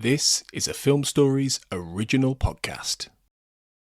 This is a Film Stories original podcast.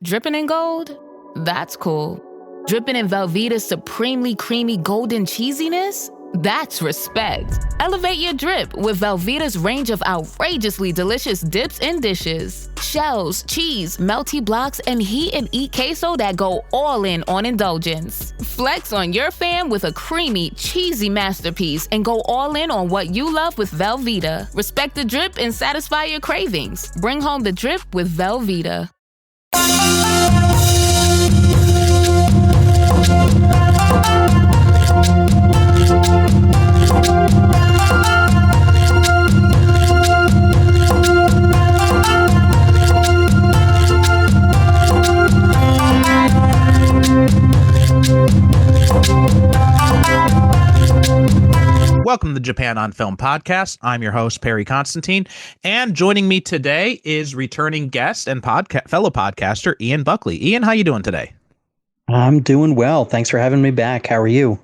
Dripping in gold? That's cool. Dripping in Velveeta's supremely creamy golden cheesiness? That's respect. Elevate your drip with Velveeta's range of outrageously delicious dips and dishes. Shells, cheese, melty blocks, and heat and eat queso that go all in on indulgence. Flex on your fam with a creamy, cheesy masterpiece and go all in on what you love with Velveeta. Respect the drip and satisfy your cravings. Bring home the drip with Velveeta. Welcome to the Japan on Film podcast. I'm your host, Perry Constantine, and joining me today is returning guest and fellow podcaster, Ian Buckley. Ian, how you doing today? I'm doing well. Thanks for having me back. How are you?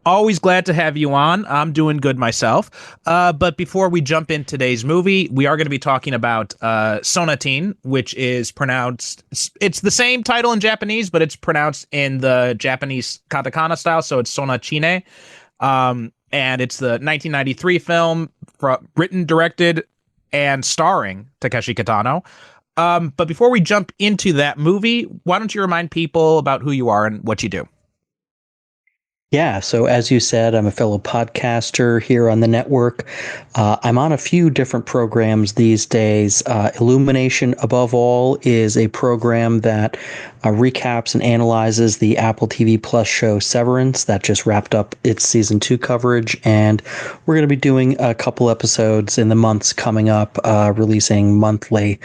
Always glad to have you on. I'm doing good myself. But before we jump in today's movie, we are going to be talking about Sonatine, which is pronounced, it's the same title in Japanese, but it's pronounced in the Japanese katakana style, so it's Sonatine. And it's the 1993 film written, directed, and starring Takeshi Kitano. But before we jump into that movie, why don't you remind people about who you are and what you do? Yeah, so as you said, I'm a fellow podcaster here on the network. I'm on a few different programs these days. Illumination, above all, is a program that recaps and analyzes the Apple TV Plus show Severance that just wrapped up its season 2 coverage, and we're going to be doing a couple episodes in the months coming up, releasing monthly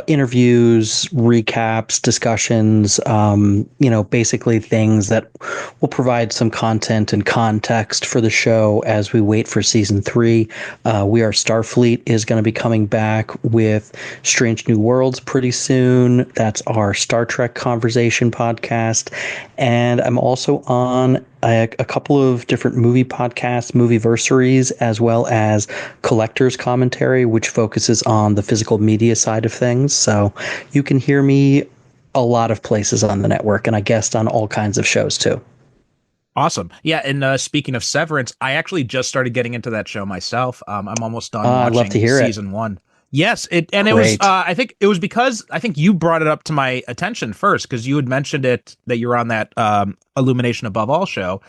interviews, recaps, discussions, basically things that will provide some content and context for the show as we wait for season 3. We Are Starfleet is going to be coming back with Strange New Worlds pretty soon. That's our Star Trek Conversation podcast. And I'm also on a couple of different movie podcasts, Movieversaries, as well as Collector's Commentary, which focuses on the physical media side of things. So you can hear me a lot of places on the network, and I guest on all kinds of shows too. Awesome. Yeah, and speaking of Severance, I actually just started getting into that show myself. I'm almost done watching I'd love to hear season 1. Yes, it was. I think it was because I think you brought it up to my attention first because you had mentioned it that you're on that Illumination Above All show,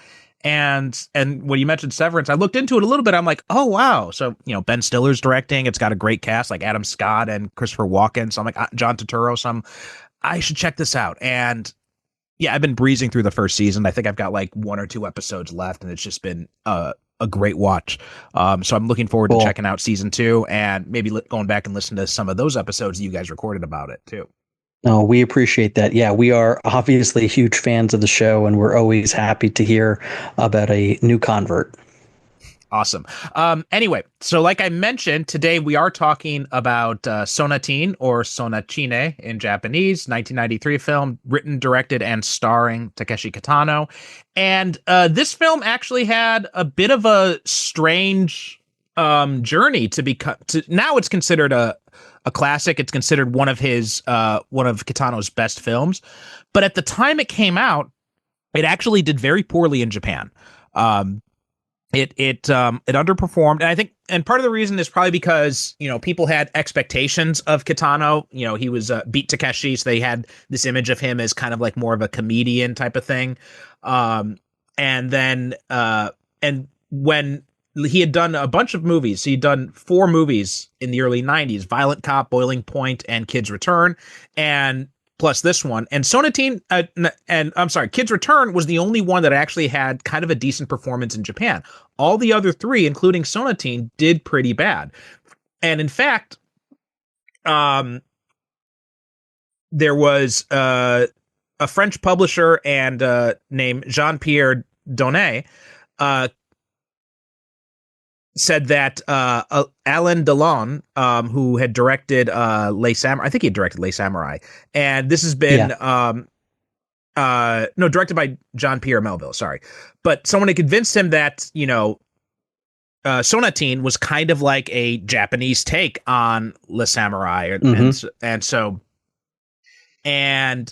and when you mentioned Severance, I looked into it a little bit. I'm like, oh wow! So Ben Stiller's directing. It's got a great cast like Adam Scott and Christopher Walken. So I'm like John Turturro. So I should check this out. And yeah, I've been breezing through the first season. I think I've got like 1 or 2 episodes left, and it's just been a great watch. So I'm looking forward to checking out season 2 and maybe going back and listen to some of those episodes that you guys recorded about it too. No, we appreciate that. Yeah, we are obviously huge fans of the show, and we're always happy to hear about a new convert. Awesome. Anyway, so like I mentioned, today we are talking about Sonatine, or Sonatine in Japanese, 1993 film, written, directed, and starring Takeshi Kitano. And this film actually had a bit of a strange journey to become. Now it's considered a classic. It's considered one of Kitano's best films. But at the time it came out, it actually did very poorly in Japan. It underperformed, and I think, and part of the reason is probably because people had expectations of Kitano. He was beat Takeshi, so they had this image of him as kind of like more of a comedian type of thing. And then when he had done a bunch of movies, he'd done 4 movies in the early 90s: Violent Cop, Boiling Point, and Kids Return, and plus this one. And Sonatine, Kids Return was the only one that actually had kind of a decent performance in Japan. All the other 3, including Sonatine, did pretty bad. And in fact, there was a French publisher and named Jean-Pierre Donnet said that Alain Delon, who had directed Les Samurai, I think he had directed Les Samurai, and this has been directed by Jean-Pierre Melville, sorry. But someone had convinced him that, Sonatine was kind of like a Japanese take on Le Samurai, and so Delon,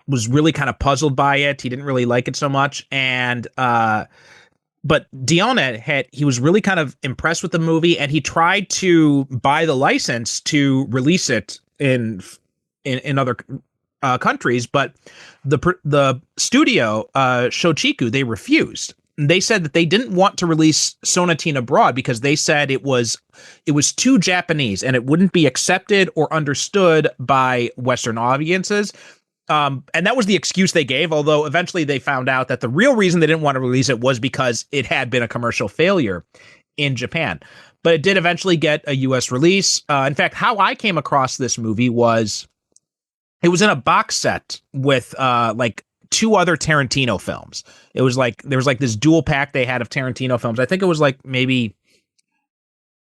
was really kind of puzzled by it. He didn't really like it so much, but Dion he was really kind of impressed with the movie, and he tried to buy the license to release it in other countries, but the studio Shochiku, they refused. They said that they didn't want to release Sonatine abroad because they said it was too Japanese and it wouldn't be accepted or understood by Western audiences. And that was the excuse they gave, although eventually they found out that the real reason they didn't want to release it was because it had been a commercial failure in Japan. But it did eventually get a U.S. release. In fact, how I came across this movie was it was in a box set with like 2 other Tarantino films. It was like there was like this dual pack they had of Tarantino films. I think it was like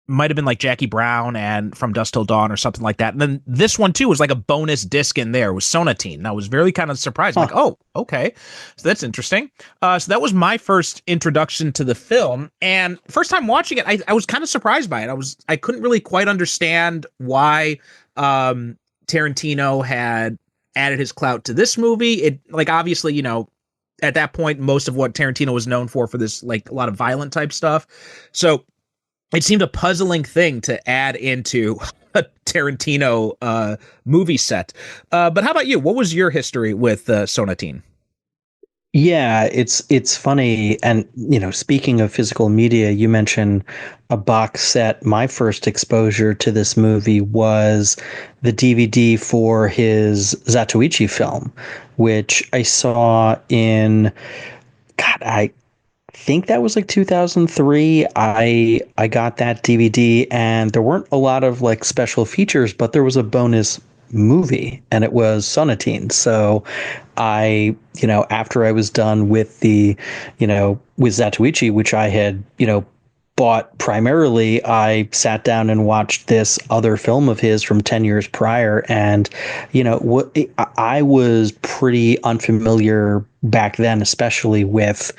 might have been like Jackie Brown and From Dusk Till Dawn or something like that. And then this one too was like a bonus disc in there. It was Sonatine. And I was very kind of surprised. I'm like, oh, okay. So that's interesting. So that was my first introduction to the film. And first time watching it, I was kind of surprised by it. I couldn't really quite understand why Tarantino had added his clout to this movie. It, like, obviously, at that point, most of what Tarantino was known for this, like, a lot of violent type stuff. So it seemed a puzzling thing to add into a Tarantino movie set. But how about you? What was your history with Sonatine? Yeah, it's funny. And, speaking of physical media, you mentioned a box set. My first exposure to this movie was the DVD for his Zatoichi film, which I saw in, I think that was like 2003. I got that DVD, and there weren't a lot of like special features, but there was a bonus movie, and it was Sonatine. So I, after I was done with with Zatoichi, which I had, bought primarily, I sat down and watched this other film of his from 10 years prior. And, I was pretty unfamiliar back then, especially with,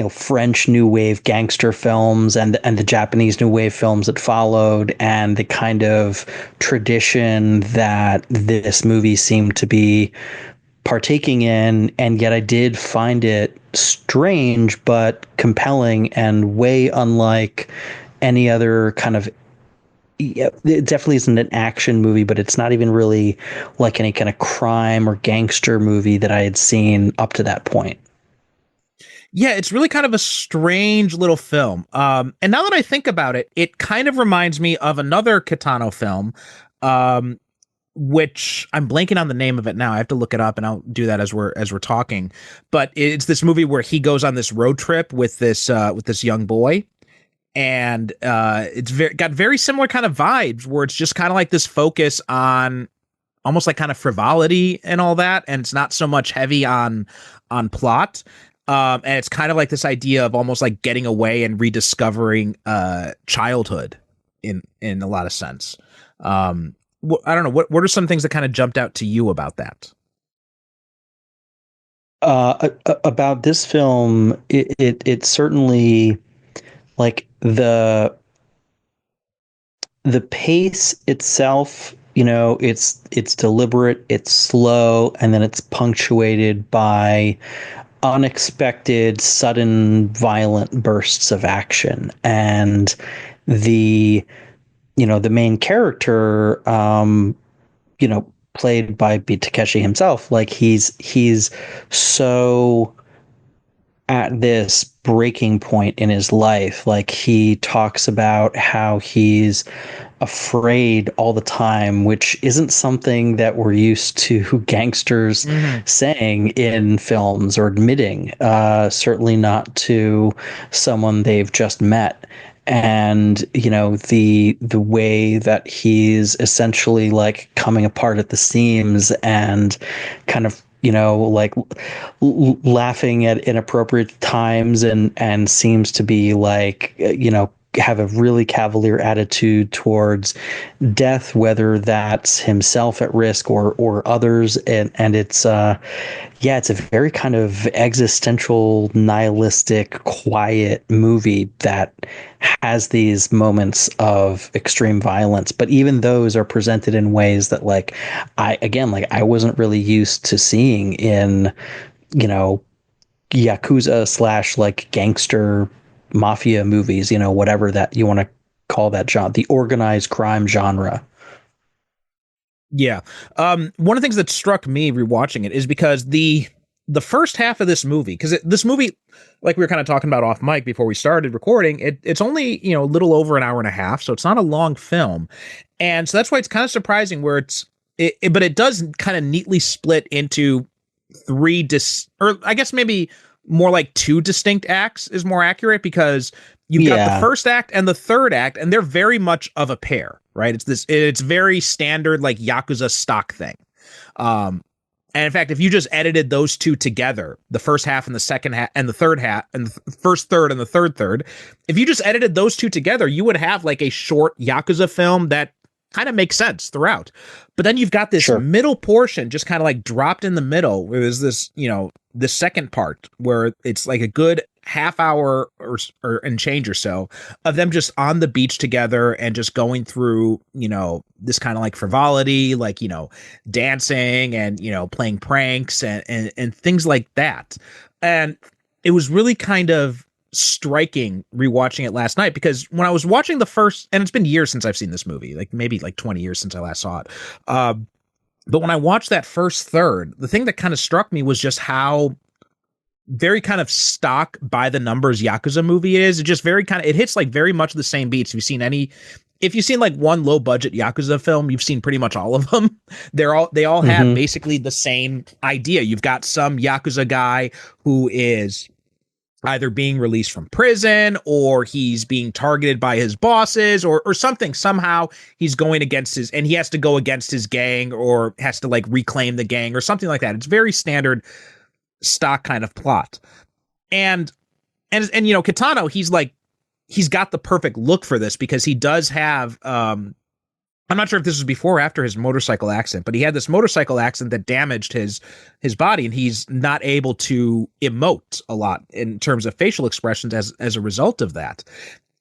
French New Wave gangster films and the Japanese New Wave films that followed, and the kind of tradition that this movie seemed to be partaking in. And yet I did find it strange but compelling and way unlike any other kind of, it definitely isn't an action movie, but it's not even really like any kind of crime or gangster movie that I had seen up to that point. Yeah, it's really kind of a strange little film. And now that I think about it, it kind of reminds me of another Kitano film, which I'm blanking on the name of it now. I have to look it up, and I'll do that as we're talking. But it's this movie where he goes on this road trip with this young boy, and it's got very similar kind of vibes, where it's just kind of like this focus on almost like kind of frivolity and all that, and it's not so much heavy on plot. And it's kind of like this idea of almost like getting away and rediscovering childhood in a lot of sense. I don't know. What are some things that kind of jumped out to you about that? About this film, it certainly, like, the pace itself, it's deliberate, it's slow, and then it's punctuated by unexpected, sudden, violent bursts of action. And the main character, played by Takeshi himself, like he's so at this breaking point in his life. Like, he talks about how he's afraid all the time, which isn't something that we're used to gangsters saying in films or admitting, certainly not to someone they've just met. And, the way that he's essentially like coming apart at the seams and kind of, like laughing at inappropriate times and seems to be like, have a really cavalier attitude towards death, whether that's himself at risk or others. And it's it's a very kind of existential, nihilistic, quiet movie that has these moments of extreme violence. But even those are presented in ways that I wasn't really used to seeing in, yakuza / gangster mafia movies, whatever that you want to call that genre, the organized crime genre. Yeah. One of the things that struck me rewatching it is because the first half of this movie, because this movie, like we were kind of talking about off mic before we started recording, it's only, a little over an hour and a half. So it's not a long film. And so that's why it's kind of surprising where but it does kind of neatly split into or I guess maybe more like two distinct acts is more accurate, because you've got the first act and the third act, and they're very much of a pair, right? It's very standard, like Yakuza stock thing. And in fact, if you just edited those two together, the first half and the second half and the third half, and the first third and the third, if you just edited those two together, you would have like a short Yakuza film that kind of makes sense throughout. But then you've got this middle portion just kind of like dropped in the middle. It was this, the second part where it's like a good half hour or and change or so of them just on the beach together and just going through, this kind of like frivolity, like, dancing and, playing pranks and things like that. And it was really kind of striking rewatching it last night, because when I was watching the first, and it's been years since I've seen this movie, like maybe like 20 years since I last saw it. But when I watched that first third, the thing that kind of struck me was just how very kind of stock by the numbers Yakuza movie it is. It just it hits like very much the same beats. If you've seen like one low budget Yakuza film, you've seen pretty much all of them. They all have basically the same idea. You've got some Yakuza guy who is either being released from prison, or he's being targeted by his bosses, or something. Somehow he's going against and he has to go against his gang, or has to like reclaim the gang or something like that. It's very standard stock kind of plot. And Kitano, he's got the perfect look for this, because he does have, I'm not sure if this was before or after his motorcycle accident, but he had this motorcycle accident that damaged his body, and he's not able to emote a lot in terms of facial expressions as a result of that.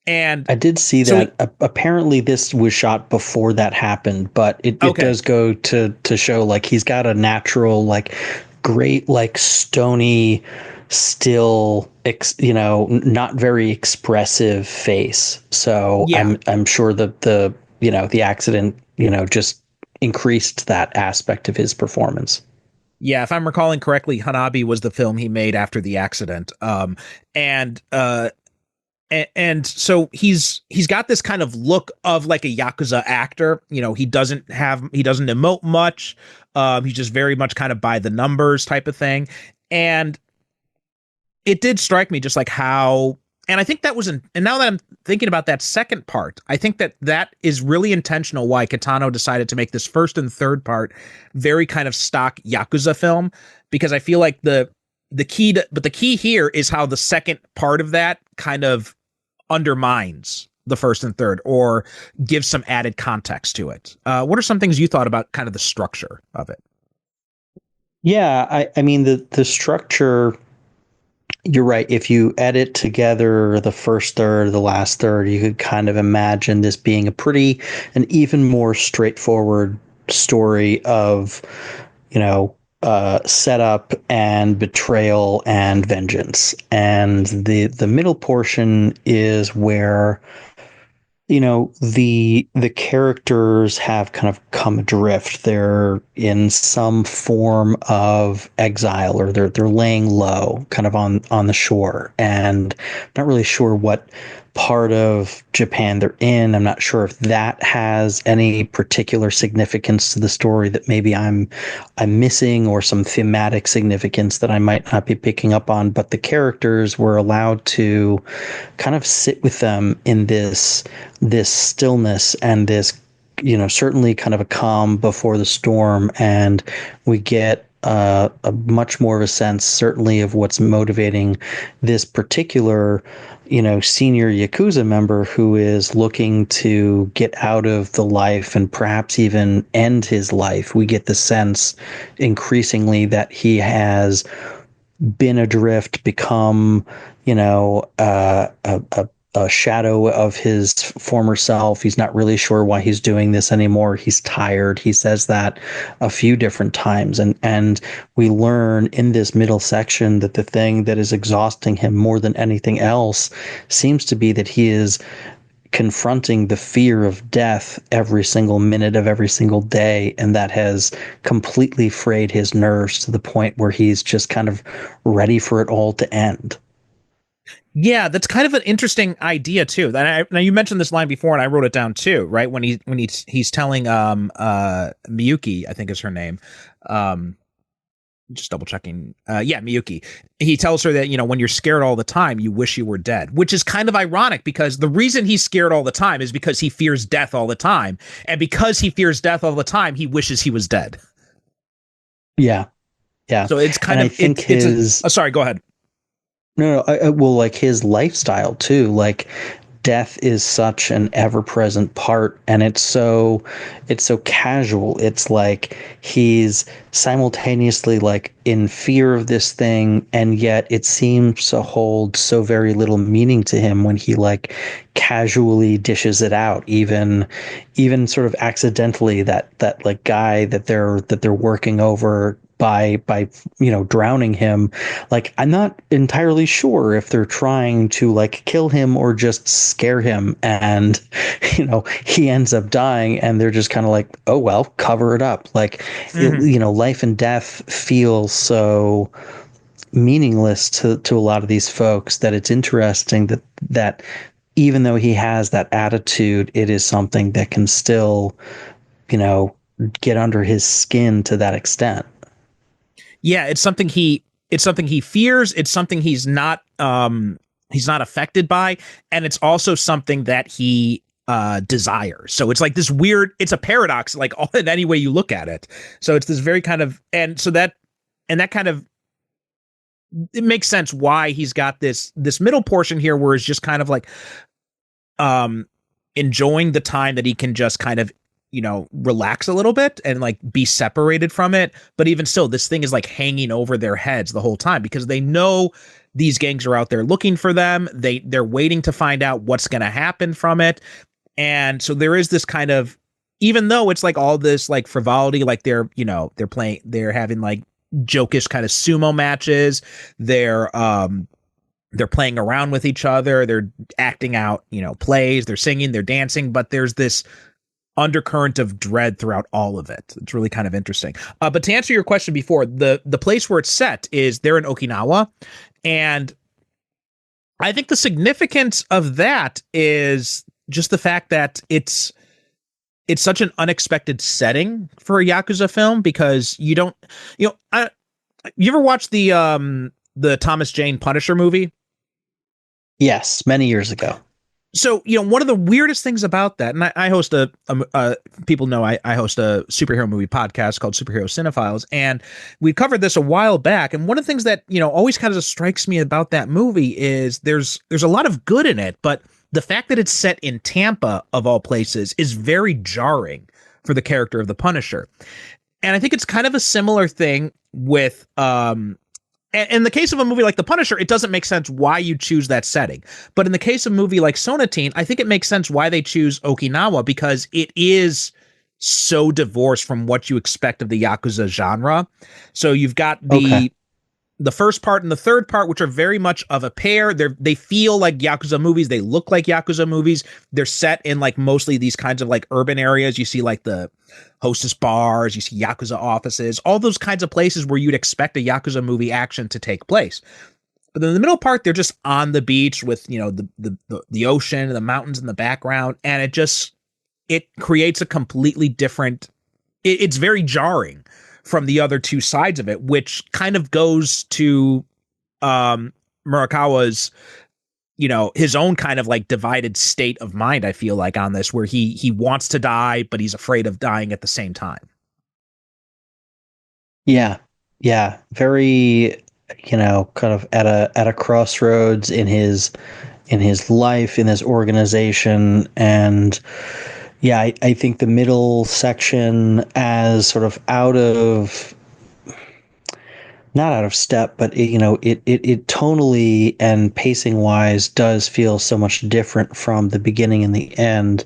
And I did see that apparently this was shot before that happened, but it does go to show like he's got a natural, like great, like stony, still, not very expressive face. So I'm sure that the accident, just increased that aspect of his performance. Yeah, if I'm recalling correctly, Hanabi was the film he made after the accident. And so he's got this kind of look of like a Yakuza actor. He doesn't emote much. He's just very much kind of by the numbers type of thing. And it did strike me just like how, and I think that was, and now that I'm thinking about that second part, I think that is really intentional why Kitano decided to make this first and third part very kind of stock Yakuza film, because I feel like the key here is how the second part of that kind of undermines the first and third, or gives some added context to it. What are some things you thought about kind of the structure of it? Yeah, I mean, the structure, you're right. If you edit together the first third, the last third, you could kind of imagine this being an even more straightforward story of, setup and betrayal and vengeance. And the middle portion is where, the characters have kind of come adrift. They're in some form of exile, or they're laying low kind of on the shore, and I'm not really sure what part of Japan they're in. I'm not sure if that has any particular significance to the story that maybe I'm missing, or some thematic significance that I might not be picking up on. But the characters were allowed to kind of sit with them in this stillness and this, certainly kind of a calm before the storm. And we get a much more of a sense, certainly, of what's motivating this particular, senior Yakuza member who is looking to get out of the life and perhaps even end his life. We get the sense increasingly that he has been adrift, become, a shadow of his former self. He's not really sure why he's doing this anymore. He's tired. He says that a few different times. And we learn in this middle section that the thing that is exhausting him more than anything else seems to be that he is confronting the fear of death every single minute of every single day, and that has completely frayed his nerves to the point where he's just kind of ready for it all to end. Yeah, that's kind of an interesting idea too. Now you mentioned this line before, and I wrote it down too. Right when he's telling Miyuki, I think is her name. Just double checking. Miyuki. He tells her that when you're scared all the time, you wish you were dead, which is kind of ironic because the reason he's scared all the time is because he fears death all the time, and because he fears death all the time, he wishes he was dead. Yeah. So it's kind of. I think sorry, go ahead. No, well, like his lifestyle too. Like death is such an ever-present part, and it's so casual. It's like he's simultaneously like in fear of this thing, and yet it seems to hold so very little meaning to him when he like casually dishes it out, even sort of accidentally, that like guy that they're working over by drowning him. Like, I'm not entirely sure if they're trying to like kill him or just scare him, and he ends up dying, and they're just kind of like, oh well, cover it up. Like, life and death feel so meaningless to a lot of these folks that it's interesting that even though he has that attitude, it is something that can still get under his skin to that extent. Yeah, it's something he fears. It's something he's not affected by, and it's also something that he desires. So it's like this weird. It's a paradox, like all in any way you look at it. So it's this very kind of, and that kind of, it makes sense why he's got this middle portion here, where it's just kind of like enjoying the time that he can just kind of relax a little bit and like be separated from it. But even still, this thing is like hanging over their heads the whole time because they know these gangs are out there looking for them. They're waiting to find out what's going to happen from it. And so there is this kind of, even though it's like all this like frivolity, like they're having like jokish kind of sumo matches. They're playing around with each other. They're acting out, plays, they're singing, they're dancing, but there's this undercurrent of dread throughout all of it. It's really kind of interesting. But to answer your question before, the place where it's set is they're in Okinawa. And I think the significance of that is just the fact that it's such an unexpected setting for a Yakuza film, because you ever watch the Thomas Jane Punisher movie? Yes, many years ago. So, one of the weirdest things about that, and I host people know I host a superhero movie podcast called Superhero Cinephiles, and we covered this a while back. And one of the things that, always kind of strikes me about that movie is there's a lot of good in it, but the fact that it's set in Tampa, of all places, is very jarring for the character of the Punisher. And I think it's kind of a similar thing with, in the case of a movie like The Punisher, it doesn't make sense why you choose that setting. But in the case of a movie like Sonatine, I think it makes sense why they choose Okinawa, because it is so divorced from what you expect of the Yakuza genre. So you've got the first part and the third part, which are very much of a pair. They feel like Yakuza movies. They look like Yakuza movies. They're set in like mostly these kinds of like urban areas. You see like the Hostess bars, you see Yakuza offices, all those kinds of places where you'd expect a Yakuza movie action to take place. But then the middle part, they're just on the beach with, the ocean and the mountains in the background. And it creates a completely different, it's very jarring from the other two sides of it, which kind of goes to Murakawa's, his own kind of like divided state of mind, I feel like, on this, where he wants to die, but he's afraid of dying at the same time. Yeah. Yeah, very, kind of at a crossroads in his life, in his organization. And yeah, I think the middle section, as sort of not out of step, but it tonally and pacing wise does feel so much different from the beginning and the end.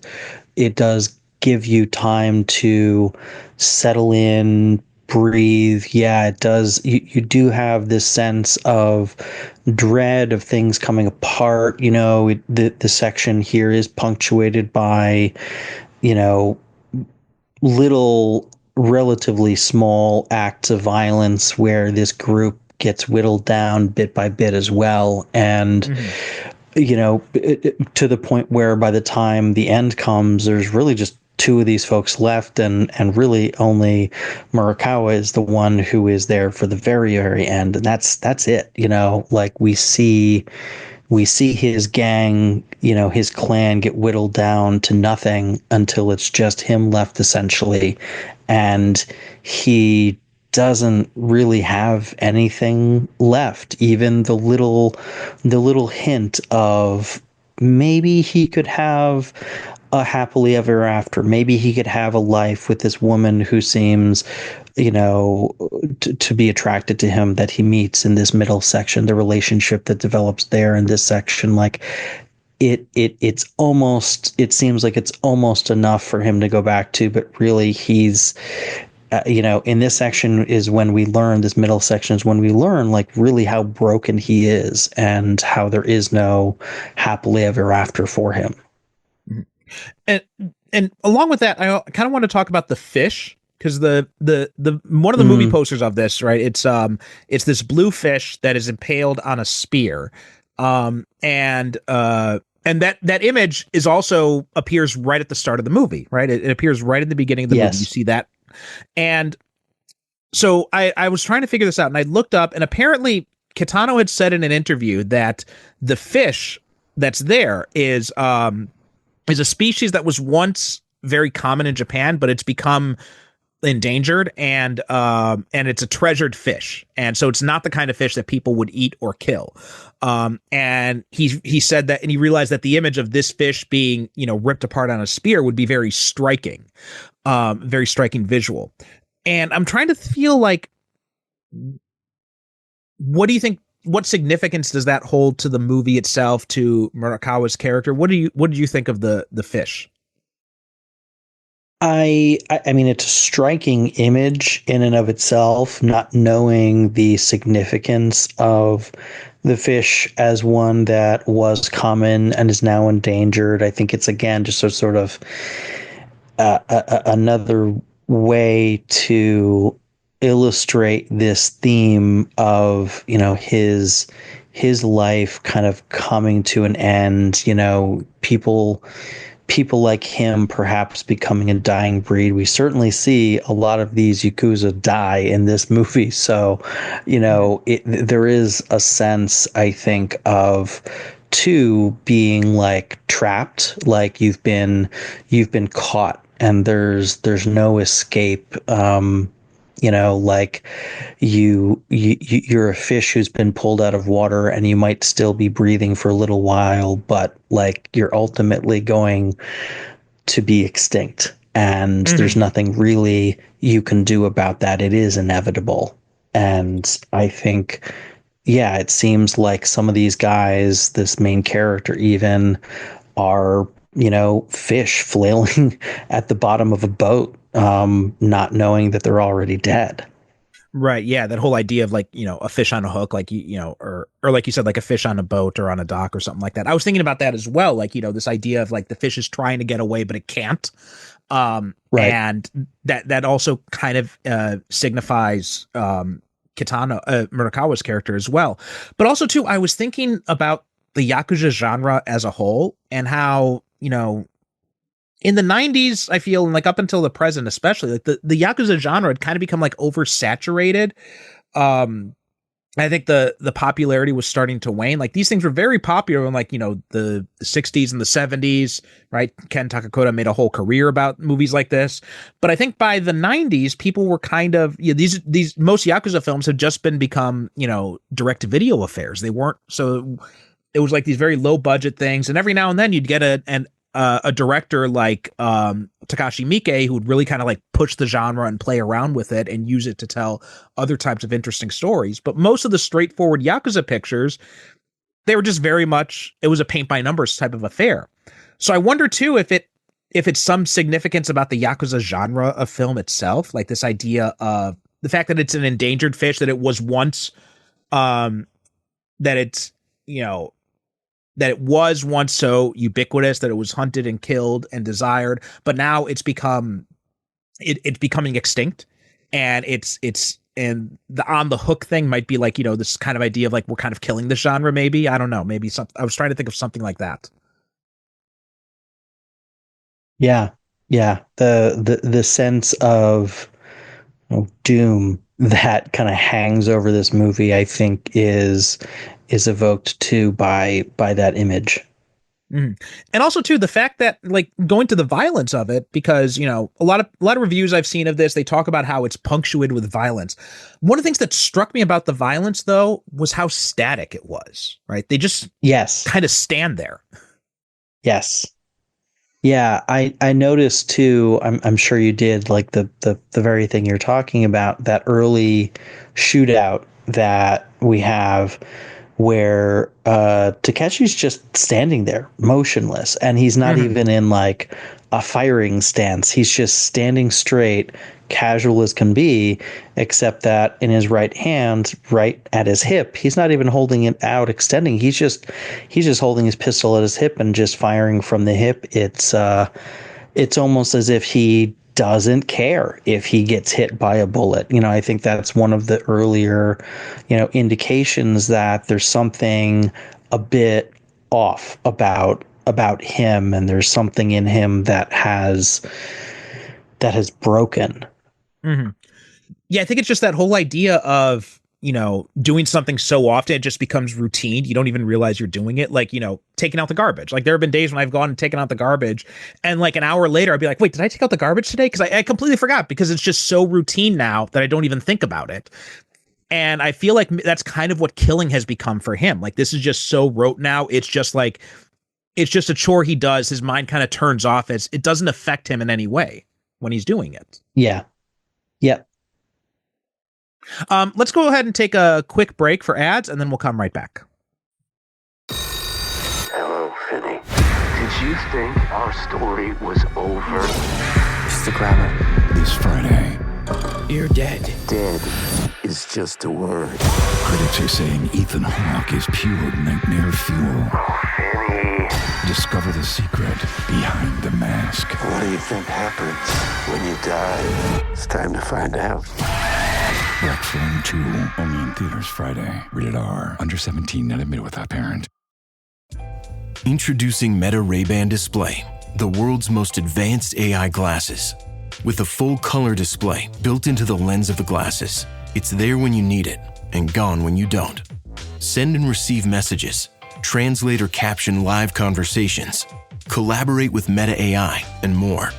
It does give you time to settle in, breathe. Yeah, it does. You do have this sense of dread of things coming apart. The section here is punctuated by, little, relatively small acts of violence where this group gets whittled down bit by bit as well. And, to the point where by the time the end comes, there's really just two of these folks left, and really only Murakawa is the one who is there for the very, very end. And that's it. Like we see his gang, his clan get whittled down to nothing until it's just him left, essentially. And he doesn't really have anything left. Even the little hint of maybe he could have a happily ever after. Maybe he could have a life with this woman who seems, to be attracted to him, that he meets in this middle section, the relationship that develops there in this section. Like it seems like it's almost enough for him to go back to, but really he's, in this section is when we learn, this middle section is when we learn like really how broken he is and how there is no happily ever after for him. And along with that, I kind of want to talk about the fish, because the one of the movie posters of this, right? It's this blue fish that is impaled on a spear, and that image is also appears right at the start of the movie, right? It appears right at the beginning of the movie. You see that, and so I was trying to figure this out, and I looked up, and apparently Kitano had said in an interview that the fish that's there is a species that was once very common in Japan, but it's become endangered, and it's a treasured fish. And so it's not the kind of fish that people would eat or kill. And he said that, and he realized that the image of this fish being, ripped apart on a spear would be very striking visual. And I'm trying to feel like, what do you think? What significance does that hold to the movie itself, to Murakawa's character? What do you think of the fish? I mean, it's a striking image in and of itself, not knowing the significance of the fish as one that was common and is now endangered. I think it's, again, just a sort of another way to illustrate this theme of, his life kind of coming to an end, people like him perhaps becoming a dying breed. We certainly see a lot of these yakuza die in this movie. So, there is a sense, I think, of being like trapped, like you've been caught and there's no escape. Like you're a fish who's been pulled out of water, and you might still be breathing for a little while, but like you're ultimately going to be extinct, and there's nothing really you can do about that. It is inevitable. And I think, yeah, it seems like some of these guys, this main character even, are, fish flailing at the bottom of a boat, not knowing that they're already dead. Right. Yeah. That whole idea of like, a fish on a hook, like, or like you said, like a fish on a boat or on a dock or something like that. I was thinking about that as well. Like, this idea of like the fish is trying to get away, but it can't. Right. And that also kind of signifies Murakawa's character as well. But also too, I was thinking about the Yakuza genre as a whole, and how, in the 90s, I feel, and like up until the present, especially, like the Yakuza genre had kind of become like oversaturated. I think the popularity was starting to wane. Like these things were very popular in like, the 60s and the 70s, right? Ken Takakura made a whole career about movies like this. But I think by the 90s, people were kind of, these most Yakuza films have just become, direct to video affairs. They weren't, so it was like these very low budget things. And every now and then you'd get a director like Takashi Miike who would really kind of like push the genre and play around with it and use it to tell other types of interesting stories. But most of the straightforward Yakuza pictures, they were just very much, it was a paint by numbers type of affair. So I wonder too if it's some significance about the Yakuza genre of film itself, like this idea of the fact that it's an endangered fish, that it was once, that it's, that it was once so ubiquitous that it was hunted and killed and desired, but now it's becoming extinct, and and the on the hook thing might be like, this kind of idea of like, we're kind of killing the genre. Maybe, I don't know. Maybe I was trying to think of something like that. Yeah. Yeah. The sense of doom that kind of hangs over this movie, I think is evoked too by that image. And also too, the fact that like going to the violence of it, because, a lot of reviews I've seen of this, they talk about how it's punctuated with violence. One of the things that struck me about the violence though, was how static it was, right? They just kind of stand there. Yes. Yeah, I noticed too, I'm sure you did, like the very thing you're talking about, that early shootout that we have where Takeshi's just standing there motionless, and he's not even in like a firing stance. He's just standing straight, casual as can be, except that in his right hand, right at his hip, he's not even holding it out, extending. He's just holding his pistol at his hip and just firing from the hip. It's almost as if he doesn't care if he gets hit by a bullet. I think that's one of the earlier, indications that there's something a bit off about him, and there's something in him that has broken. Yeah, I think it's just that whole idea of, doing something so often, it just becomes routine. You don't even realize you're doing it. Like, taking out the garbage. Like there have been days when I've gone and taken out the garbage, and like an hour later, I'd be like, wait, did I take out the garbage today? Because I completely forgot, because it's just so routine now that I don't even think about it. And I feel like that's kind of what killing has become for him. Like this is just so rote now. It's just like, it's just a chore he does. His mind kind of turns off as it doesn't affect him in any way when he's doing it. Yeah. Yep. Let's go ahead and take a quick break for ads, and then we'll come right back. Hello, Finney. Did you think our story was over? Just a grammar. This Friday. You're dead. Dead is just a word. Critics are saying Ethan Hawke is pure nightmare fuel. Oh, Finney. Discover the secret behind the mask. What do you think happens when you die? It's time to find out. Black Phone 2, only in theaters Friday. Rated R, under 17, not admitted without parent. Introducing Meta Ray-Ban Display, the world's most advanced AI glasses. With a full color display built into the lens of the glasses, it's there when you need it and gone when you don't. Send and receive messages, translate or caption live conversations, collaborate with Meta AI, and more.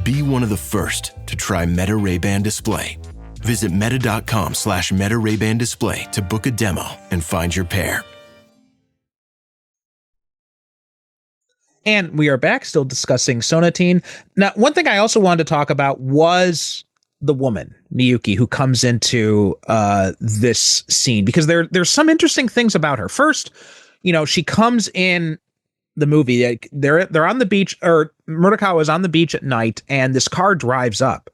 Be one of the first to try Meta Ray-Ban Display. Visit meta.com/Meta Ray-Ban Display to book a demo and find your pair. And we are back, still discussing Sonatine. Now, one thing I also wanted to talk about was the woman, Miyuki, who comes into this scene, because there's some interesting things about her. First, she comes in the movie. They're on the beach, or Murakawa is on the beach at night, and this car drives up.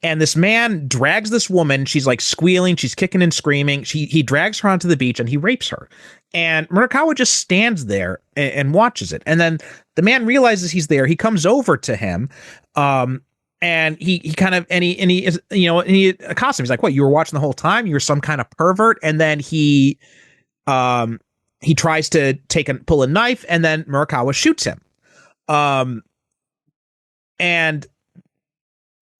And this man drags this woman. She's like squealing. She's kicking and screaming. He drags her onto the beach and he rapes her. And Murakawa just stands there and watches it. And then the man realizes he's there. He comes over to him. And he kind of, and he accosts him. He's like, what, you were watching the whole time? You're some kind of pervert. And then he tries to pull a knife, and then Murakawa shoots him. And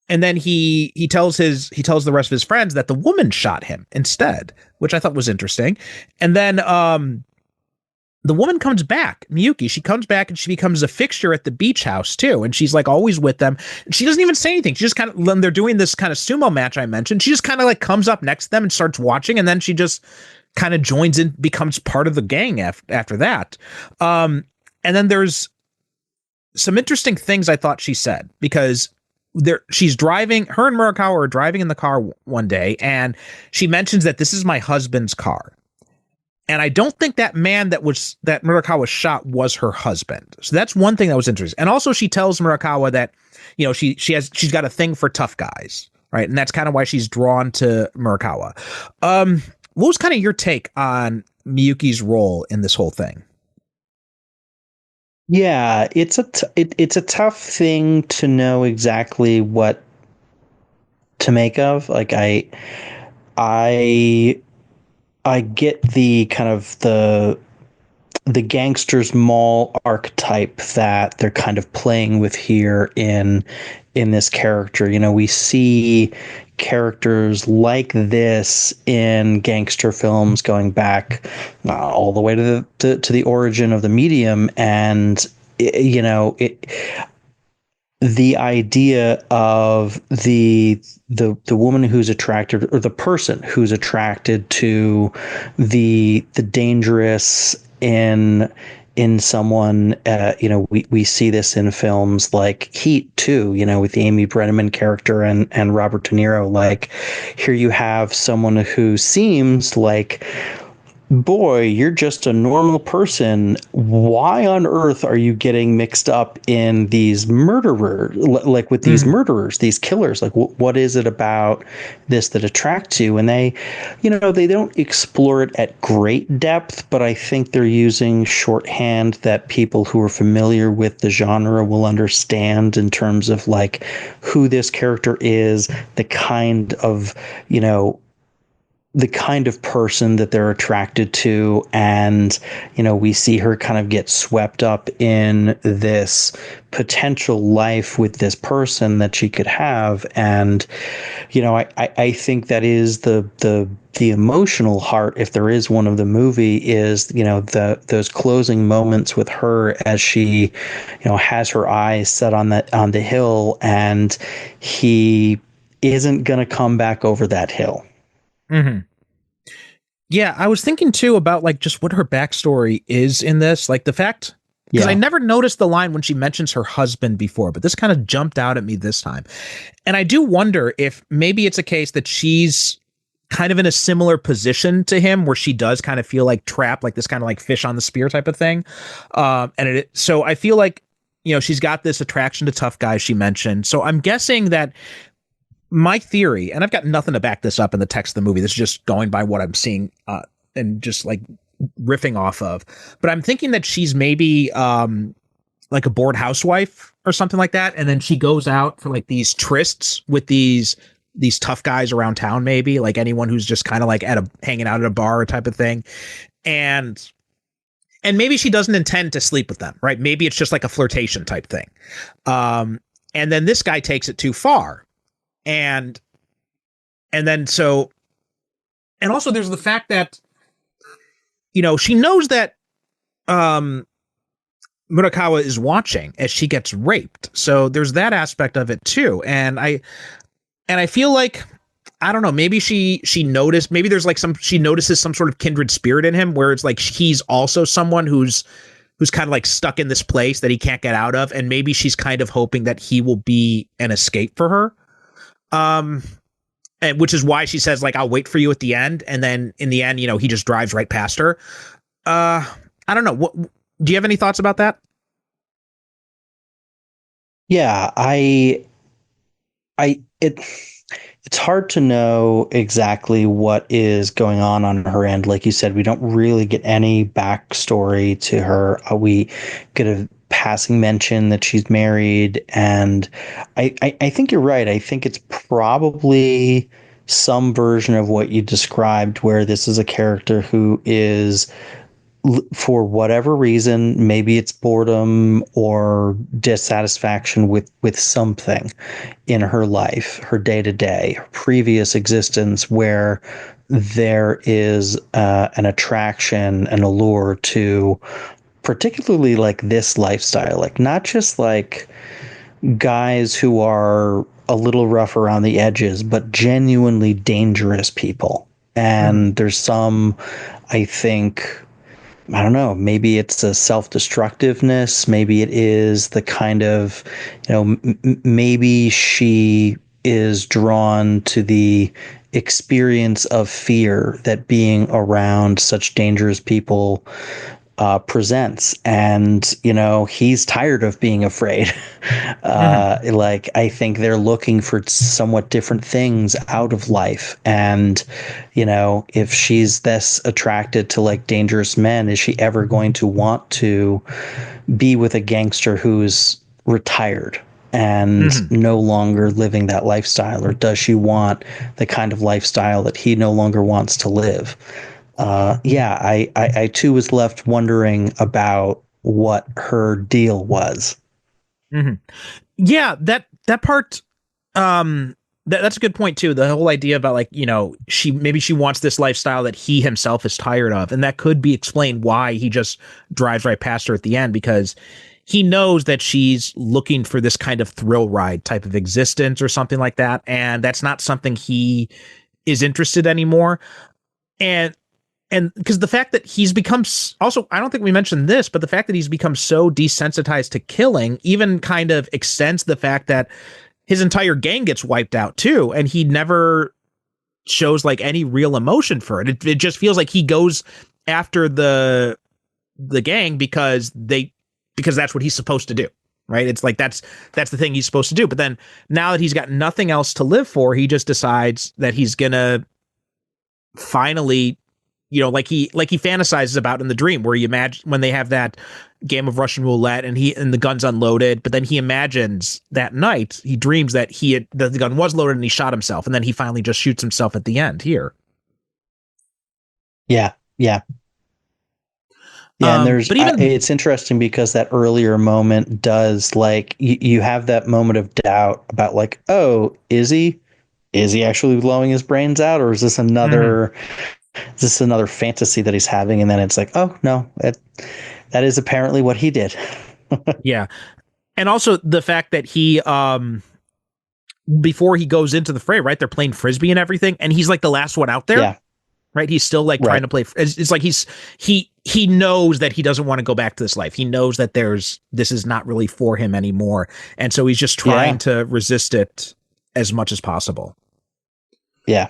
and then he tells the rest of his friends that the woman shot him instead, which I thought was interesting. And then the woman comes back, Miyuki. She comes back and she becomes a fixture at the beach house too, and she's like always with them. She doesn't even say anything. She just kind of, when they're doing this kind of sumo match I mentioned, she just kind of like comes up next to them and starts watching, and then she just kind of joins in, becomes part of the gang after that. And then there's some interesting things I thought she said, because she's driving, her and Murakawa are driving in the car one day, and she mentions that this is my husband's car. And I don't think that man that Murakawa shot was her husband. So that's one thing that was interesting. And also she tells Murakawa that, you know, she's got a thing for tough guys, right? And that's kind of why she's drawn to Murakawa. What was kind of your take on Miyuki's role in this whole thing? Yeah, it's a tough thing to know exactly what to make of. Like I get the kind of the gangster's mall archetype that they're kind of playing with here in this character. You know, we see characters like this in gangster films going back all the way to the origin of the medium, and the idea of the woman who's attracted, or the person who's attracted to the dangerous in someone, we see this in films like Heat too, with the Amy Brenneman character and Robert De Niro. Like, here you have someone who seems like, boy, you're just a normal person. Why on earth are you getting mixed up in these murderers, like with these murderers, these killers? Like, what is it about this that attracts you? And they don't explore it at great depth, but I think they're using shorthand that people who are familiar with the genre will understand, in terms of like who this character is, the kind of person that they're attracted to. And, we see her kind of get swept up in this potential life with this person that she could have. And, I think that is the emotional heart, if there is one, of the movie, is, those closing moments with her as she, has her eyes set on the hill, and he isn't going to come back over that hill. Mm-hmm. Yeah, I was thinking too about like just what her backstory is in this, like the fact, because I never noticed the line when she mentions her husband before, but this kind of jumped out at me this time. And I do wonder if maybe it's a case that she's kind of in a similar position to him, where she does kind of feel like trapped, like this kind of like fish on the spear type of thing. So I feel like, she's got this attraction to tough guys she mentioned. So I'm guessing that my theory, and I've got nothing to back this up in the text of the movie, this is just going by what I'm seeing and just like riffing off of, but I'm thinking that she's maybe like a bored housewife or something like that, and then she goes out for like these trysts with these tough guys around town, maybe like anyone who's just kind of like hanging out at a bar type of thing, and maybe she doesn't intend to sleep with them, right? Maybe it's just like a flirtation type thing, and then this guy takes it too far. And then so, and also there's the fact that, she knows that Murakawa is watching as she gets raped. So there's that aspect of it too. And I feel like, I don't know, maybe she noticed, maybe there's like she notices some sort of kindred spirit in him, where it's like he's also someone who's kind of like stuck in this place that he can't get out of. And maybe she's kind of hoping that he will be an escape for her. And which is why she says, like, I'll wait for you at the end. And then in the end, he just drives right past her. I don't know. What do you have any thoughts about that? Yeah, it's hard to know exactly what is going on her end. Like you said, we don't really get any backstory to her. We get a passing mention that she's married, and I think you're right. I think it's probably some version of what you described, where this is a character who is for whatever reason, maybe it's boredom or dissatisfaction with something in her life, her day-to-day, her previous existence, where there is an attraction, an allure to particularly like this lifestyle, like not just like guys who are a little rough around the edges, but genuinely dangerous people. And there's some, I think, I don't know, maybe it's a self-destructiveness. Maybe it is the kind of, maybe she is drawn to the experience of fear that being around such dangerous people presents. And, he's tired of being afraid. Like, I think they're looking for somewhat different things out of life. And, if she's this attracted to like dangerous men, is she ever going to want to be with a gangster who's retired and no longer living that lifestyle? Or does she want the kind of lifestyle that he no longer wants to live? I too was left wondering about what her deal was. Yeah, that part, that's a good point too. The whole idea about like, she wants this lifestyle that he himself is tired of, and that could be explained why he just drives right past her at the end, because he knows that she's looking for this kind of thrill ride type of existence or something like that, and that's not something he is interested anymore. And because the fact that he's become also, I don't think we mentioned this, but the fact that he's become so desensitized to killing even kind of extends the fact that his entire gang gets wiped out too. And he never shows like any real emotion for it. It just feels like he goes after the gang because that's what he's supposed to do. Right. It's like, that's the thing he's supposed to do. But then now that he's got nothing else to live for, he just decides that he's going to finally, like he fantasizes about in the dream, where you imagine when they have that game of Russian roulette and the gun's unloaded, but then he imagines that night, he dreams that the gun was loaded and he shot himself, and then he finally just shoots himself at the end here. Yeah. And it's interesting because that earlier moment does, like, you have that moment of doubt about like, oh, is he actually blowing his brains out, or is this another fantasy that he's having? And then it's like, oh no, that is apparently what he did. Yeah. And also the fact that he, before he goes into the fray, right, they're playing Frisbee and everything, and he's like the last one out there. Yeah. Right. He's still like trying to play. It's like he knows that he doesn't want to go back to this life. He knows that this is not really for him anymore. And so he's just trying to resist it as much as possible. Yeah.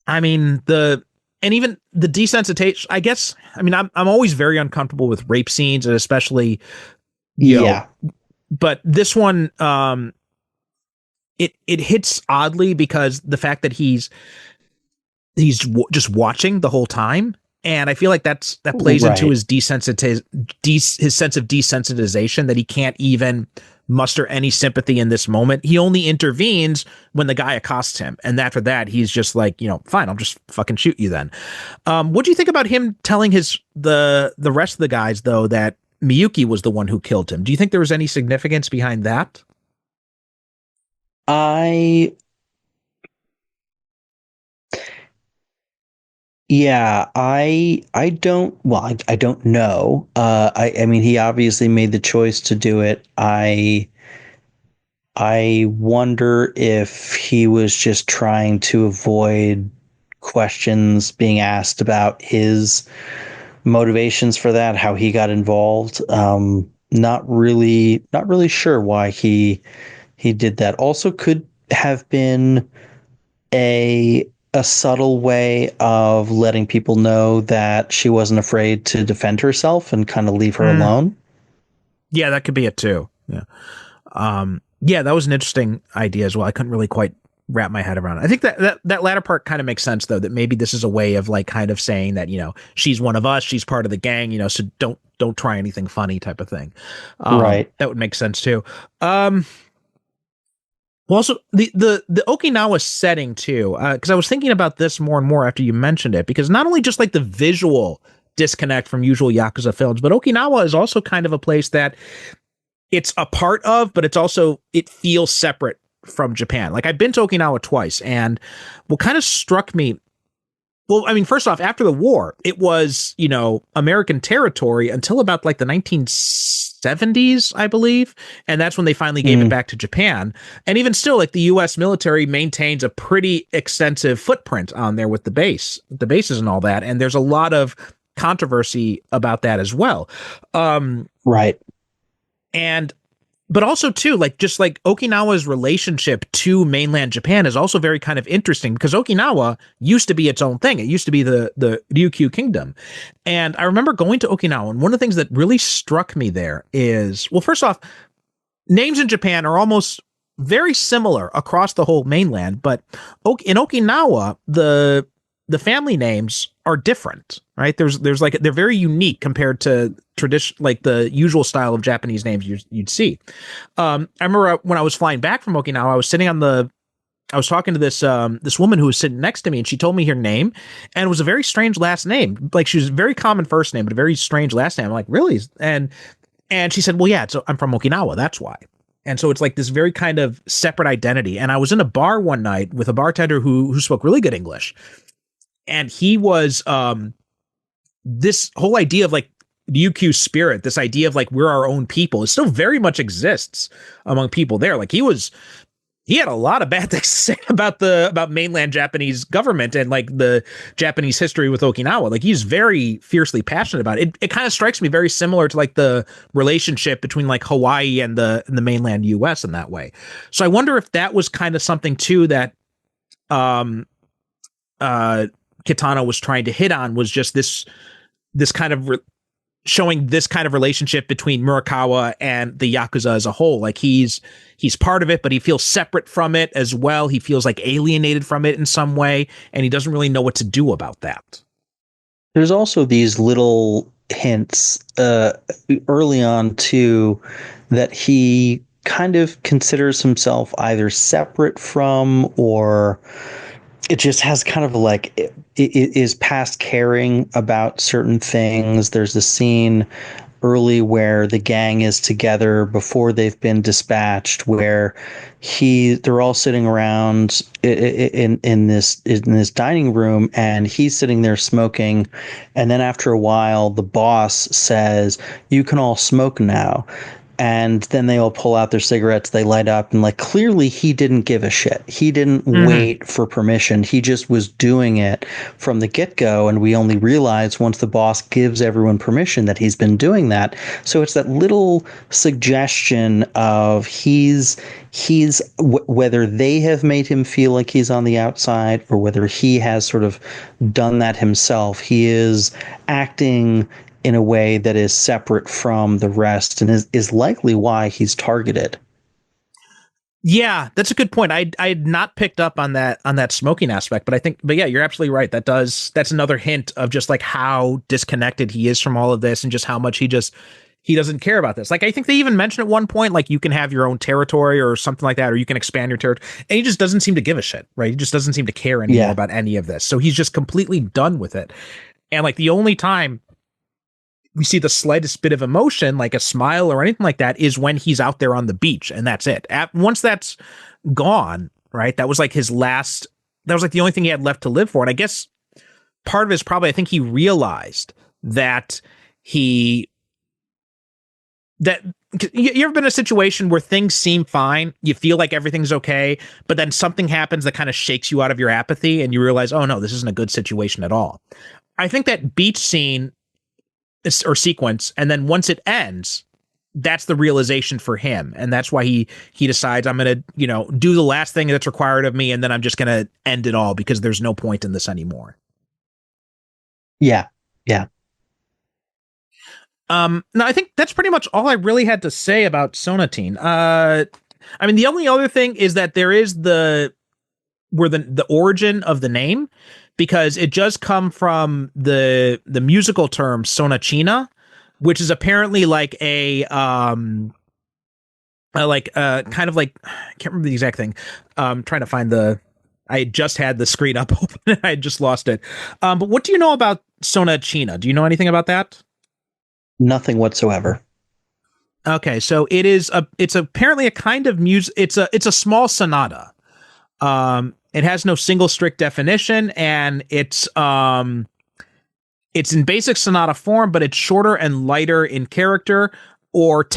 I mean, even the desensitization, I guess, I mean, I'm always very uncomfortable with rape scenes, and especially, you know, but this one, it hits oddly because the fact that he's just watching the whole time. And I feel like that plays into his his sense of desensitization, that he can't even muster any sympathy in this moment. He only intervenes when the guy accosts him. And after that, he's just like, fine, I'll just fucking shoot you then. What do you think about him telling the rest of the guys, though, that Miyuki was the one who killed him? Do you think there was any significance behind that? I don't know. I mean, he obviously made the choice to do it. I wonder if he was just trying to avoid questions being asked about his motivations for that, how he got involved. Not really sure why he did that. Also could have been a subtle way of letting people know that she wasn't afraid to defend herself and kind of leave her alone. Yeah, that could be it too. Yeah. That was an interesting idea as well. I couldn't really quite wrap my head around it. I think that latter part kind of makes sense, though, that maybe this is a way of like kind of saying that, she's one of us, she's part of the gang, so don't try anything funny type of thing. Right. That would make sense too. Well, also the Okinawa setting too, because I was thinking about this more and more after you mentioned it, because not only just like the visual disconnect from usual Yakuza films. But Okinawa is also kind of a place that it's a part of, but it feels separate from Japan. Like, I've been to Okinawa twice, and what kind of struck me, well, I mean, first off, after the war, it was, American territory until about like the 1970s, I believe. And that's when they finally gave it back to Japan. And even still, like, the US military maintains a pretty extensive footprint on there with the bases and all that. And there's a lot of controversy about that as well. Right. But also too, like, just like Okinawa's relationship to mainland Japan is also very kind of interesting, because Okinawa used to be its own thing. It used to be the Ryukyu kingdom. And I remember going to Okinawa, and one of the things that really struck me there is, well, first off, names in Japan are almost very similar across the whole mainland, but in Okinawa, the family names are different, right? There's like, they're very unique compared to tradition, like the usual style of Japanese names you'd see. I remember when I was flying back from Okinawa, I was talking to this woman who was sitting next to me, and she told me her name, and it was a very strange last name. Like, she was a very common first name, but a very strange last name. I'm like, really? And she said, well, yeah, so I'm from Okinawa. That's why. And so it's like this very kind of separate identity. And I was in a bar one night with a bartender who spoke really good English. And he was, this whole idea of like Ryukyu spirit, this idea of like, we're our own people, it still very much exists among people there. Like, he had a lot of bad things to say about mainland Japanese government and like the Japanese history with Okinawa. Like, he's very fiercely passionate about it. It kind of strikes me very similar to like the relationship between like Hawaii and the mainland US in that way. So I wonder if that was kind of something too that, Kitano was trying to hit on, was just this kind of showing this kind of relationship between Murakawa and the Yakuza as a whole. Like, he's part of it, but he feels separate from it as well. He feels like alienated from it in some way, and he doesn't really know what to do about that. There's also these little hints early on too, that he kind of considers himself either separate from, or it just has kind of like, it is past caring about certain things. There's a scene early where the gang is together before they've been dispatched, where they're all sitting around in this dining room, and he's sitting there smoking. And then after a while, the boss says, "You can all smoke now." And then they all pull out their cigarettes, they light up, and like, clearly he didn't give a shit. He didn't wait for permission. He just was doing it from the get-go, and we only realize once the boss gives everyone permission that he's been doing that. So it's that little suggestion of whether they have made him feel like he's on the outside, or whether he has sort of done that himself. He is acting in a way that is separate from the rest, and is likely why he's targeted. Yeah, that's a good point. I had not picked up on that smoking aspect, but yeah, you're absolutely right. That's another hint of just like how disconnected he is from all of this, and just how much he doesn't care about this. Like, I think they even mentioned at one point, like, you can have your own territory or something like that, or you can expand your territory, and he just doesn't seem to give a shit, right? He just doesn't seem to care anymore about any of this. So he's just completely done with it. And like, the only time we see the slightest bit of emotion, like a smile or anything like that, is when he's out there on the beach, and that's it. Once that's gone, right? That was like the only thing he had left to live for. And I guess part of it is probably, I think he realized that you ever been in a situation where things seem fine, you feel like everything's okay, but then something happens that kind of shakes you out of your apathy, and you realize, oh no, this isn't a good situation at all. I think that beach scene or sequence, and then once it ends, that's the realization for him, and that's why he decides, I'm gonna do the last thing that's required of me, and then I'm just gonna end it all, because there's no point in this anymore. Yeah. No, I think that's pretty much all I really had to say about Sonatine. I mean, the only other thing is that there is the origin of the name, because it does come from the musical term sonacina, which is apparently like a kind of like, I can't remember the exact thing. Trying to find I just had the screen up open and I just lost it. But what do you know about Sonatine? Do you know anything about that? Nothing whatsoever. Okay, so it's apparently a kind of music. It's a small sonata. It has no single strict definition, and it's in basic sonata form, but it's shorter and lighter in character, or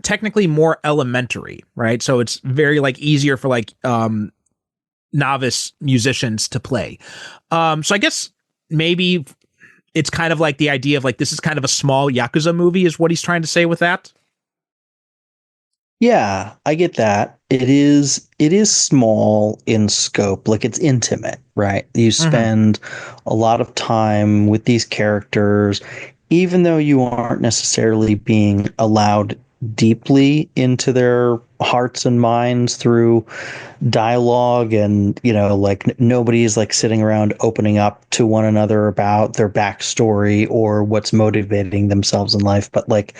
technically more elementary, right? So it's very like easier for like novice musicians to play. So I guess maybe it's kind of like the idea of like this is kind of a small yakuza movie, is what he's trying to say with that. Yeah, I get that. It is small in scope, like it's intimate, right? You spend a lot of time with these characters, even though you aren't necessarily being allowed deeply into their hearts and minds through dialogue, and like nobody is like sitting around opening up to one another about their backstory or what's motivating themselves in life. But like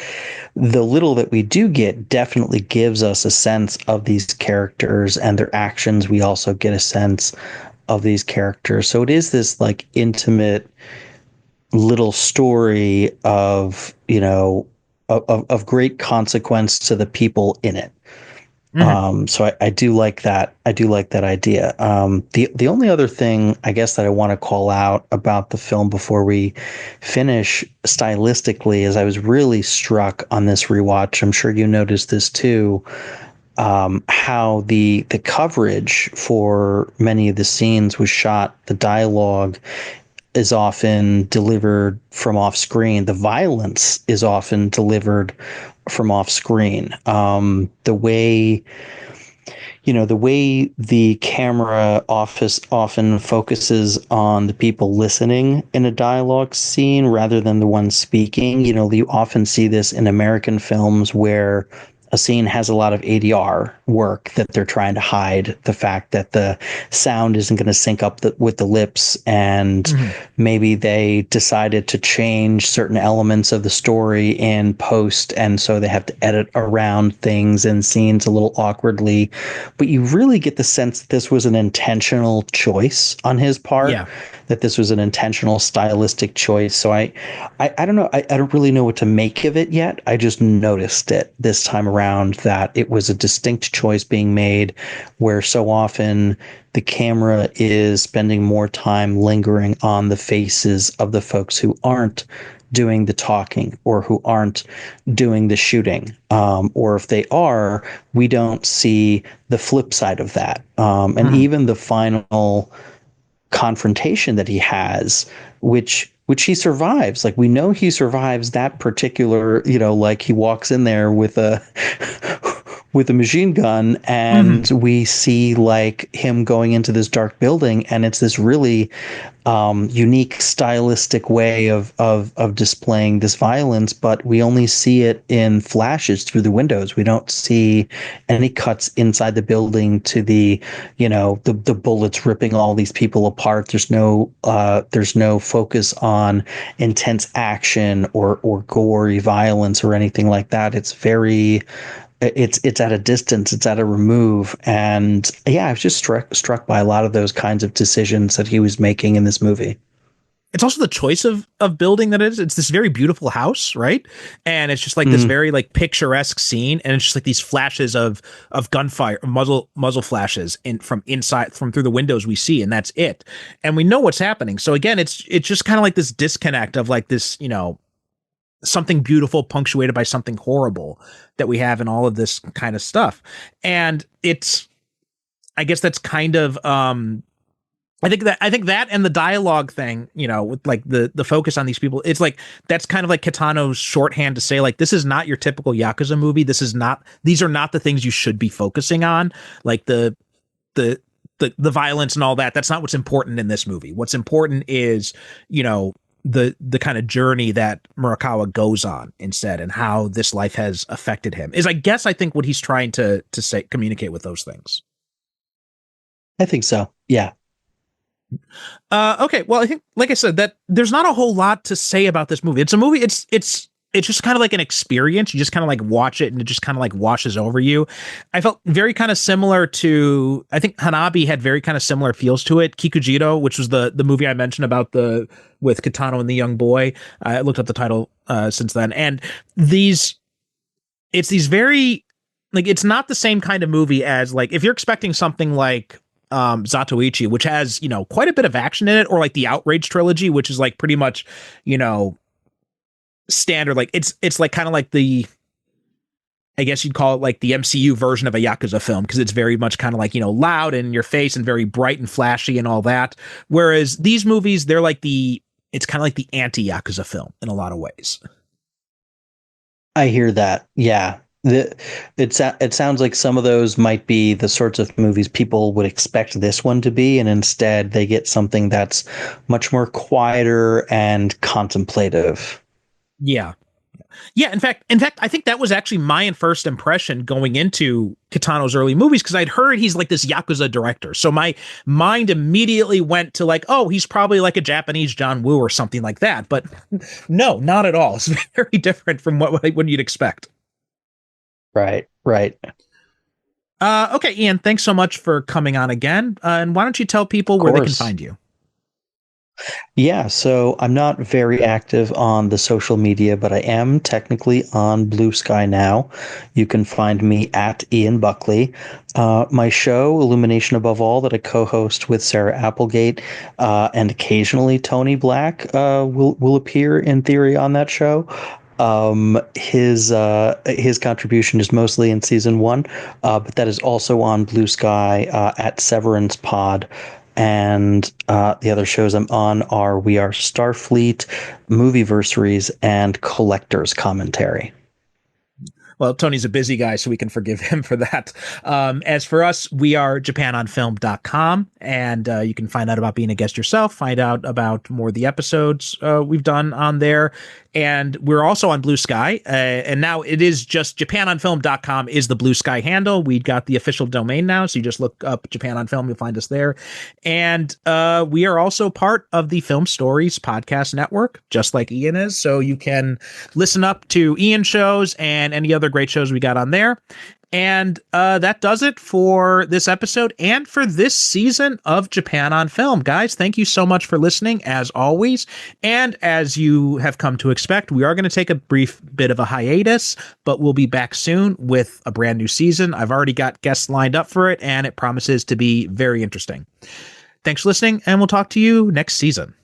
the little that we do get definitely gives us a sense of these characters and their actions. We also get a sense of these characters. So it is this like intimate little story of, of great consequence to the people in it. So I do like that. I do like that idea. The only other thing I guess that I want to call out about the film before we finish stylistically is I was really struck on this rewatch. I'm sure you noticed this too. How the coverage for many of the scenes was shot, the dialogue is often delivered from off screen. The violence is often delivered from off screen. The way the camera often focuses on the people listening in a dialogue scene rather than the ones speaking. You often see this in American films where a scene has a lot of ADR work that they're trying to hide the fact that the sound isn't going to sync up with the lips, and maybe they decided to change certain elements of the story in post, and so they have to edit around things and scenes a little awkwardly. But you really get the sense that this was an intentional choice on his part. Yeah. That this was an intentional stylistic choice. So I don't know. I don't really know what to make of it yet. I just noticed it this time around that it was a distinct choice being made, where so often the camera is spending more time lingering on the faces of the folks who aren't doing the talking or who aren't doing the shooting. Or if they are, we don't see the flip side of that. And even the final confrontation that he has, which he survives. Like, we know he survives that particular, like he walks in there with a machine gun, and we see like him going into this dark building, and it's this really unique stylistic way of displaying this violence, but we only see it in flashes through the windows. We don't see any cuts inside the building to the bullets ripping all these people apart. There's no focus on intense action or gory violence or anything like that. It's very it's at a distance, it's at a remove. And yeah, I was just struck by a lot of those kinds of decisions that he was making in this movie. It's also the choice of building that it is. It's this very beautiful house, right? And it's just like this very like picturesque scene, and it's just like these flashes of gunfire, muzzle flashes from inside, from through the windows we see, and that's it. And we know what's happening. So again, it's just kind of like this disconnect of like this, something beautiful punctuated by something horrible that we have in all of this kind of stuff. And I guess that's kind of, I think that and the dialogue thing, with like the focus on these people, it's like, that's kind of like Kitano's shorthand to say like, this is not your typical Yakuza movie. These are not the things you should be focusing on. Like the violence and all that. That's not what's important in this movie. What's important is, the kind of journey that Murakawa goes on instead, and how this life has affected him, is I think what he's trying to say, communicate with those things. I think so. Yeah. Okay. Well, I think, like I said, that there's not a whole lot to say about this movie. It's a movie. It's it's just kind of like an experience. You just kind of like watch it and it just kind of like washes over you. I felt very kind of similar to, I think Hanabi had very kind of similar feels to it. Kikujiro, which was the movie I mentioned about with Kitano and the young boy. I looked up the title since then. And it's these very, like, it's not the same kind of movie as, like, if you're expecting something like Zatoichi, which has, you know, quite a bit of action in it, or like the Outrage trilogy, which is like pretty much, you know, standard, like it's like kind of like the, I guess you'd call it like the MCU version of a Yakuza film, because it's very much kind of like, you know, loud and in your face and very bright and flashy and all that. Whereas these movies, they're like it's kind of like the anti-Yakuza film in a lot of ways. I hear that. Yeah. It sounds like some of those might be the sorts of movies people would expect this one to be, and instead they get something that's much more quieter and contemplative. Yeah. In fact, I think that was actually my first impression going into Kitano's early movies, because I'd heard he's like this Yakuza director. So my mind immediately went to like, oh, he's probably like a Japanese John Woo or something like that. But no, not at all. It's very different from what you'd expect. Right. Okay, Ian, thanks so much for coming on again. And why don't you tell people where they can find you? Yeah, so I'm not very active on the social media, but I am technically on Blue Sky now. You can find me at Ian Buckley. My show, Illumination Above All, that I co-host with Sarah Applegate, and occasionally Tony Black will appear in theory on that show. His contribution is mostly in season 1, but that is also on Blue Sky at Severance Pod. And the other shows I'm on are We Are Starfleet, Movieversaries, and Collector's Commentary. Well, Tony's a busy guy, so we can forgive him for that. As for us, we are japanonfilm.com, and you can find out about being a guest yourself, find out about more of the episodes we've done on there. And we're also on Blue Sky, and now it is just japanonfilm.com is the Blue Sky handle. We got the official domain now, so you just look up Japan on Film, you'll find us there. And we are also part of the Film Stories podcast network, just like Ian is, so you can listen up to Ian shows and any other great shows we got on there. And that does it for this episode and for this season of Japan on Film. Guys, thank you so much for listening, as always. And as you have come to expect, we are going to take a brief bit of a hiatus, but we'll be back soon with a brand new season. I've already got guests lined up for it, and it promises to be very interesting. Thanks for listening, and we'll talk to you next season.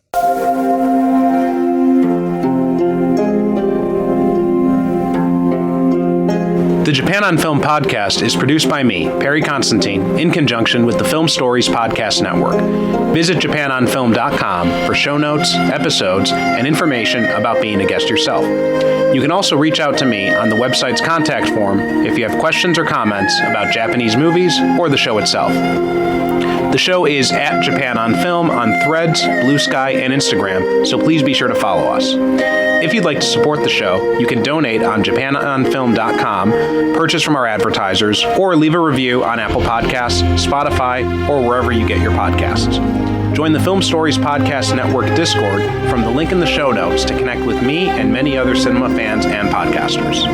The Japan on Film podcast is produced by me, Perry Constantine, in conjunction with the Film Stories Podcast Network. Visit japanonfilm.com for show notes, episodes, and information about being a guest yourself. You can also reach out to me on the website's contact form if you have questions or comments about Japanese movies or the show itself. The show is at Japan on Film on Threads, Blue Sky, and Instagram, so please be sure to follow us. If you'd like to support the show, you can donate on japanonfilm.com, purchase from our advertisers, or leave a review on Apple Podcasts, Spotify, or wherever you get your podcasts. Join the Film Stories Podcast Network Discord from the link in the show notes to connect with me and many other cinema fans and podcasters.